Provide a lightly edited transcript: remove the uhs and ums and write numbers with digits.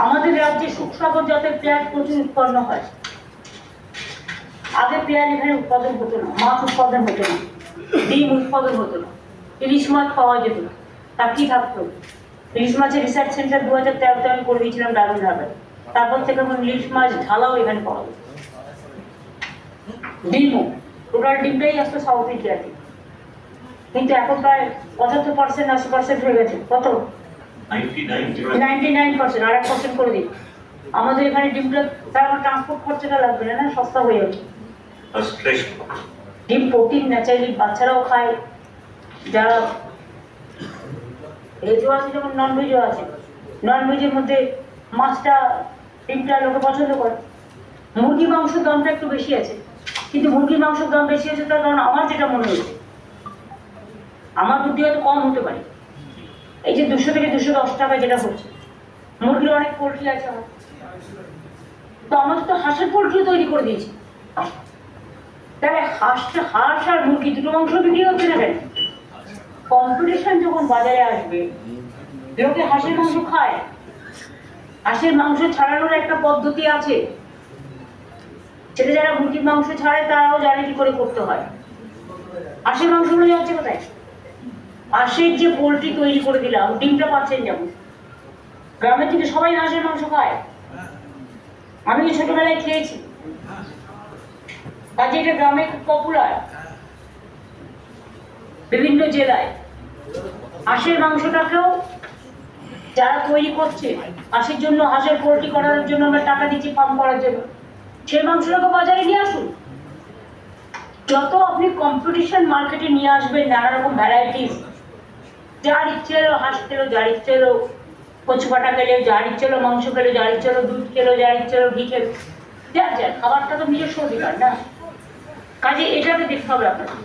আমাদের রাজ্যে সুখসাগর জাতের পেঁয়াজ প্রচুর উৎপন্ন হয়। আগে পেঁয়াজ এখানে উৎপাদন হতো না, মাছ উৎপাদন হতো না, ডিম উৎপাদন হতো না, ইলিশ মাছ পাওয়া যেত না। তা কি থাকতো? ইলিশ মাছের রিসার্চ সেন্টার 2013-তে আমি করে দিয়েছিলাম ডায়মন্ড হারবার। তারপর থেকে আমার ইলিশ মাছ ঢালাও এখানে পাওয়া যেত। ডিমও টোটাল ডিমটাই আসতো সাউথ ইন্ডিয়া থেকে, কিন্তু এখন প্রায় 75%, 80% হয়ে গেছে। কত? 99%। আর 1% করে দিন। আমাদের এখানে ডিমটা তার ট্রান্সপোর্ট খরচাটা লাগবে না, সস্তা হয়ে যাচ্ছে। ডিম প্রোটিন ন্যাচারালি বাচ্চারাও খায়, যারা ভেজও আছে যেমন নন ভেজও আছে। নন ভেজের মধ্যে মাছটা ডিমটা লোকে পছন্দ করে। মুরগি মাংসের দামটা একটু বেশি আছে, কিন্তু মুরগির মাংসের দাম বেশি আছে তার কারণ আমার যেটা মনে হয়েছে, আমার বুদ্ধি হয়তো কম হতে পারে, এই যে 200 থেকে 210 টাকা যেটা হচ্ছে, মুরগির অনেক পোলট্রি আছে আমার, তো আমাদের তো হাঁসের পোলট্রিও তৈরি করে দিয়েছি। তাহলে হাঁস আর মুরগি দুটো মাংস বিক্রি হচ্ছে না কেন? কম্পিটিশন যখন বাজারে আসবে, লোকে হাঁসের মাংস খায়। হাঁসের মাংস ছাড়ানোর একটা পদ্ধতি আছে, সেটা যারা মুরগির মাংস ছাড়ে তারাও জানে কি করে করতে হয়। হাঁসের মাংসগুলো যাচ্ছে কোথায়? হাঁসের যে পোলট্রি তৈরি করে দিলাম, ডিমটা পাচ্ছেন যেমন, গ্রামের থেকে সবাই হাঁসের মাংস খায়, আমি ছোটবেলায় খেয়েছি, কাজে এটা গ্রামে খুব পপুলার। বিভিন্ন জেলায় হাঁসের মাংসটাকেও যারা তৈরি করছে, হাঁসের জন্য, হাঁসের পোলট্রি করার জন্য আমরা টাকা দিচ্ছি ফার্ম করার জন্য, সেই মাংসটাকে বাজারে নিয়ে আসুন। যত আপনি কম্পিটিশন মার্কেটে নিয়ে আসবেন, নানা রকম ভ্যারাইটিস, যার ইচ্ছে এলো হাঁস খেলো, যার ইচ্ছে এলো কচু পাটা খেলে, যার ইচ্ছে এলো মাংস খেলো, যার ইচ্ছে এলো দুধ খেলো, যার ইচ্ছে এলো ঘি খেলো, যার খাবারটা তো নিজস্ব অধিকার না। কাজে এটাকে দেখতে হবে আপনাকে।